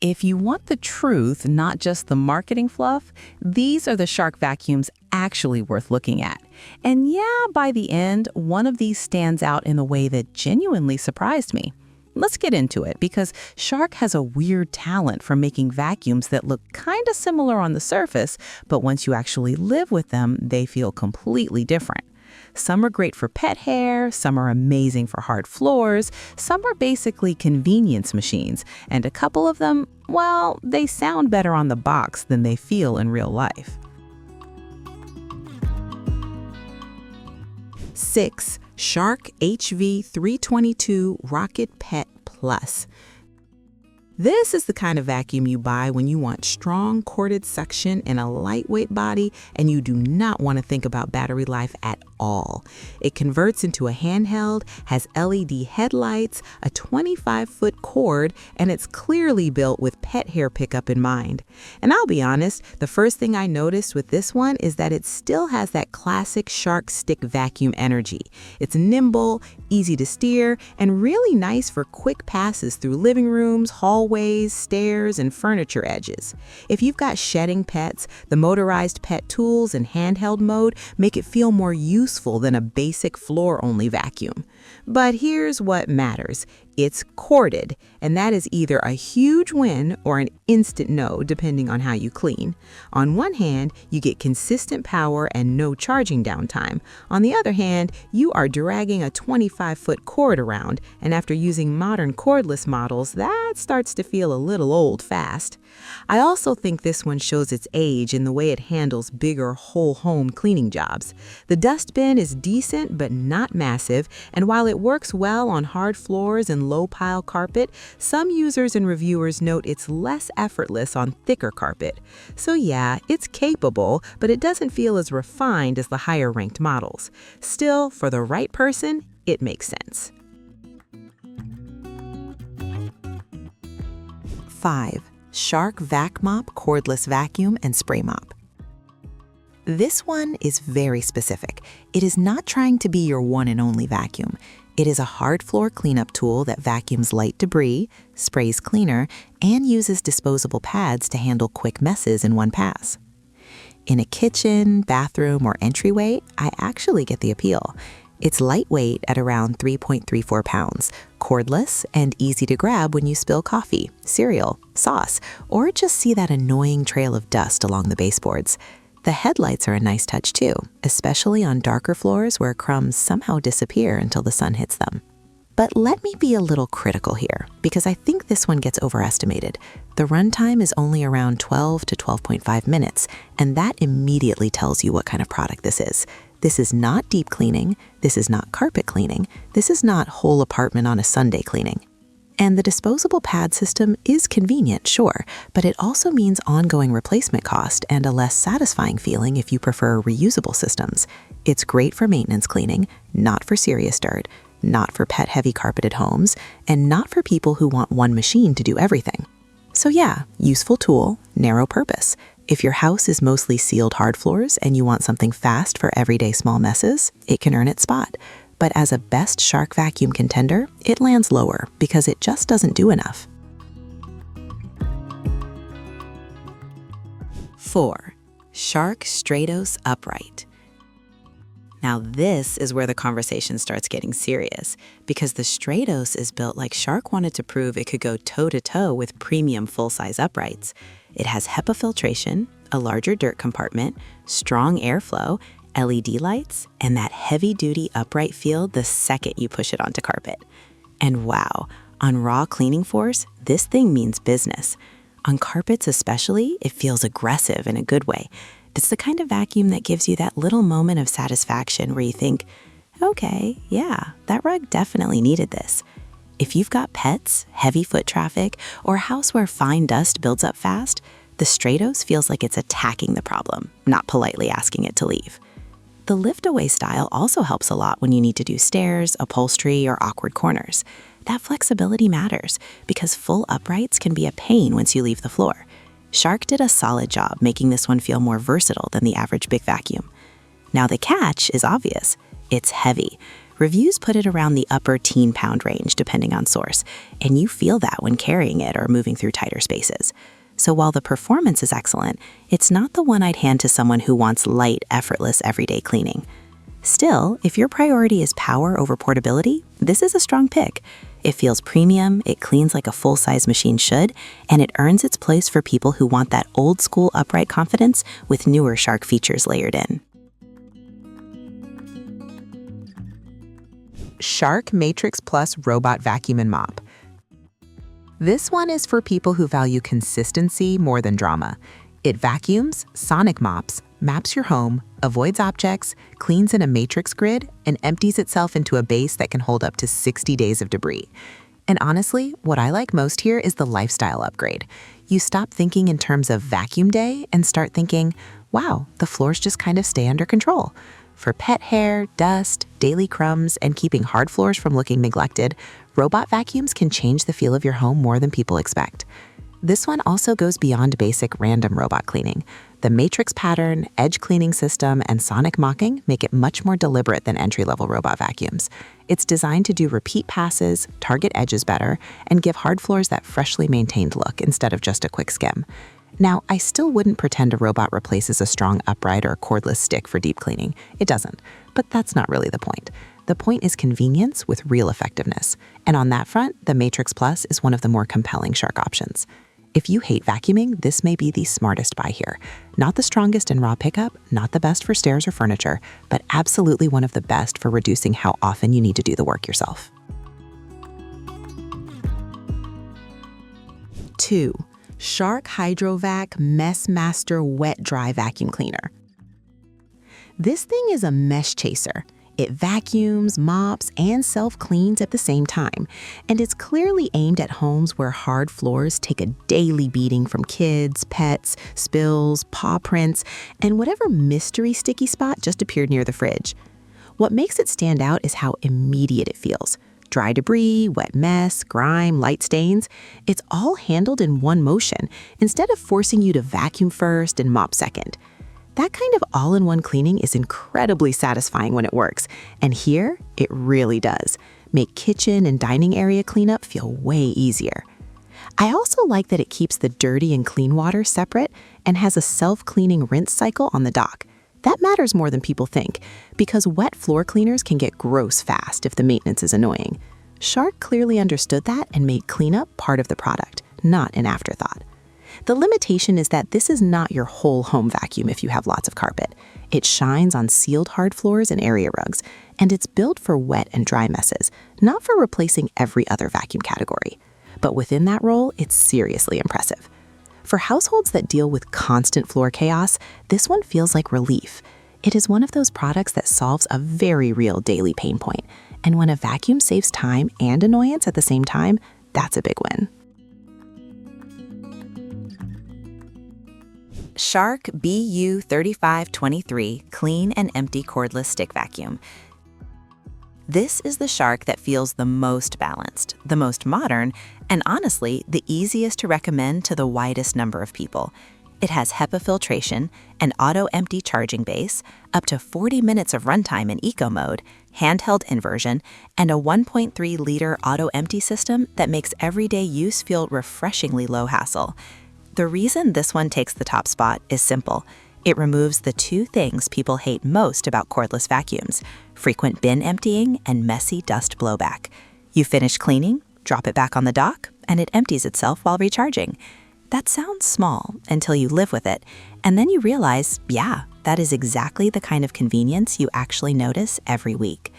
If you want the truth, not just the marketing fluff, these are the Shark vacuums actually worth looking at. And yeah, by the end, one of these stands out in a way that genuinely surprised me. Let's get into it, because Shark has a weird talent for making vacuums that look kind of similar on the surface, but once you actually live with them, they feel completely different. Some are great for pet hair, some are amazing for hard floors, some are basically convenience machines, and a couple of them, well, they sound better on the box than they feel in real life. 6. Shark HV322 Rocket Pet Plus. This is the kind of vacuum you buy when you want strong corded suction and a lightweight body, and you do not want to think about battery life at all. It converts into a handheld, has LED headlights, a 25-foot cord, and it's clearly built with pet hair pickup in mind. And I'll be honest, the first thing I noticed with this one is that it still has that classic Shark stick vacuum energy. It's nimble, easy to steer, and really nice for quick passes through living rooms, hallways, stairs, and furniture edges. If you've got shedding pets, the motorized pet tools and handheld mode make it feel more useful than a basic floor-only vacuum. But here's what matters. It's corded, and that is either a huge win or an instant no, depending on how you clean. On one hand, you get consistent power and no charging downtime. On the other hand, you are dragging a 25-foot cord around, and after using modern cordless models, that starts to feel a little old fast. I also think this one shows its age in the way it handles bigger whole home cleaning jobs. The dust bin is decent but not massive, and while it works well on hard floors and low-pile carpet, some users and reviewers note it's less effortless on thicker carpet. So yeah, it's capable, but it doesn't feel as refined as the higher-ranked models. Still, for the right person, it makes sense. 5. Shark VACMOP Cordless Vacuum and Spray Mop. This one is very specific. It is not trying to be your one and only vacuum. It is a hard floor cleanup tool that vacuums light debris, sprays cleaner, and uses disposable pads to handle quick messes in one pass. In a kitchen, bathroom, or entryway, I actually get the appeal. It's lightweight at around 3.34 pounds, cordless, and easy to grab when you spill coffee, cereal, sauce, or just see that annoying trail of dust along the baseboards. The headlights are a nice touch too, especially on darker floors where crumbs somehow disappear until the sun hits them. But let me be a little critical here, because I think this one gets overestimated. The runtime is only around 12 to 12.5 minutes, and that immediately tells you what kind of product this is. This is not deep cleaning, this is not carpet cleaning, this is not whole apartment on a Sunday cleaning. And the disposable pad system is convenient, sure, but it also means ongoing replacement cost and a less satisfying feeling if you prefer reusable systems. It's great for maintenance cleaning, not for serious dirt, not for pet-heavy carpeted homes, and not for people who want one machine to do everything. So yeah, useful tool, narrow purpose. If your house is mostly sealed hard floors and you want something fast for everyday small messes, it can earn its spot. But as a best Shark vacuum contender, it lands lower because it just doesn't do enough. 4. Shark Stratos Upright. Now this is where the conversation starts getting serious, because the Stratos is built like Shark wanted to prove it could go toe-to-toe with premium full-size uprights. It has HEPA filtration, a larger dirt compartment, strong airflow, LED lights, and that heavy-duty upright feel the second you push it onto carpet. And wow, on raw cleaning force, this thing means business. On carpets especially, it feels aggressive in a good way. It's the kind of vacuum that gives you that little moment of satisfaction where you think, okay, yeah, that rug definitely needed this. If you've got pets, heavy foot traffic, or a house where fine dust builds up fast, the Stratos feels like it's attacking the problem, not politely asking it to leave. The lift-away style also helps a lot when you need to do stairs, upholstery, or awkward corners. That flexibility matters because full uprights can be a pain once you leave the floor. Shark did a solid job making this one feel more versatile than the average big vacuum. Now the catch is obvious. It's heavy. Reviews put it around the upper teen-pound range, depending on source, and you feel that when carrying it or moving through tighter spaces. So while the performance is excellent, it's not the one I'd hand to someone who wants light, effortless, everyday cleaning. Still, if your priority is power over portability, this is a strong pick. It feels premium, it cleans like a full-size machine should, and it earns its place for people who want that old-school upright confidence with newer Shark features layered in. Shark Matrix Plus Robot Vacuum and Mop. This one is for people who value consistency more than drama. It vacuums, sonic mops, maps your home, avoids objects, cleans in a matrix grid, and empties itself into a base that can hold up to 60 days of debris. And honestly, what I like most here is the lifestyle upgrade. You stop thinking in terms of vacuum day and start thinking, wow, the floors just kind of stay under control. For pet hair, dust, daily crumbs, and keeping hard floors from looking neglected, robot vacuums can change the feel of your home more than people expect. This one also goes beyond basic random robot cleaning. The matrix pattern, edge cleaning system, and sonic mocking make it much more deliberate than entry-level robot vacuums. It's designed to do repeat passes, target edges better, and give hard floors that freshly maintained look instead of just a quick skim. Now, I still wouldn't pretend a robot replaces a strong upright or cordless stick for deep cleaning. It doesn't, but that's not really the point. The point is convenience with real effectiveness. And on that front, the Matrix Plus is one of the more compelling Shark options. If you hate vacuuming, this may be the smartest buy here. Not the strongest in raw pickup, not the best for stairs or furniture, but absolutely one of the best for reducing how often you need to do the work yourself. 2. Shark HydroVac MessMaster Wet Dry Vacuum Cleaner. This thing is a mess chaser. It vacuums, mops, and self-cleans at the same time, and it's clearly aimed at homes where hard floors take a daily beating from kids, pets, spills, paw prints, and whatever mystery sticky spot just appeared near the fridge. What makes it stand out is how immediate it feels. Dry debris, wet mess, grime, light stains, it's all handled in one motion instead of forcing you to vacuum first and mop second. That kind of all-in-one cleaning is incredibly satisfying when it works, and here it really does. Make kitchen and dining area cleanup feel way easier. I also like that it keeps the dirty and clean water separate and has a self-cleaning rinse cycle on the dock. That matters more than people think, because wet floor cleaners can get gross fast if the maintenance is annoying. Shark clearly understood that and made cleanup part of the product, not an afterthought. The limitation is that this is not your whole home vacuum if you have lots of carpet. It shines on sealed hard floors and area rugs, and it's built for wet and dry messes, not for replacing every other vacuum category. But within that role, it's seriously impressive. For households that deal with constant floor chaos, this one feels like relief. It is one of those products that solves a very real daily pain point, and when a vacuum saves time and annoyance at the same time, that's a big win. Shark BU3523 Clean and Empty Cordless Stick Vacuum. This is the Shark that feels the most balanced, the most modern, and honestly, the easiest to recommend to the widest number of people. It has HEPA filtration, an auto-empty charging base, up to 40 minutes of runtime in eco mode, handheld inversion, and a 1.3-liter auto-empty system that makes everyday use feel refreshingly low hassle. The reason this one takes the top spot is simple. It removes the two things people hate most about cordless vacuums: frequent bin emptying and messy dust blowback. You finish cleaning, drop it back on the dock, and it empties itself while recharging. That sounds small until you live with it, and then you realize, yeah, that is exactly the kind of convenience you actually notice every week.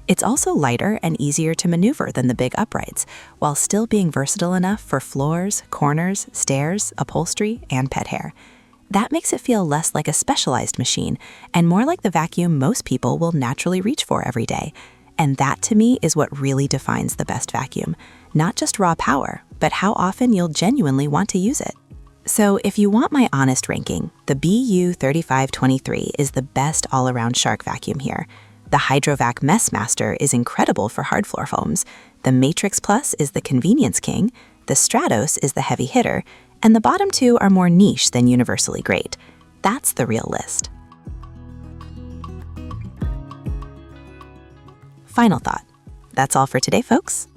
It's also lighter and easier to maneuver than the big uprights, while still being versatile enough for floors, corners, stairs, upholstery, and pet hair. That makes it feel less like a specialized machine and more like the vacuum most people will naturally reach for every day. And that, to me, is what really defines the best vacuum. Not just raw power, but how often you'll genuinely want to use it. So if you want my honest ranking, the BU3523 is the best all-around Shark vacuum here. The HydroVac MessMaster is incredible for hard floor foams. The Matrix Plus is the convenience king. The Stratos is the heavy hitter. And the bottom two are more niche than universally great. That's the real list. Final thought. That's all for today, folks.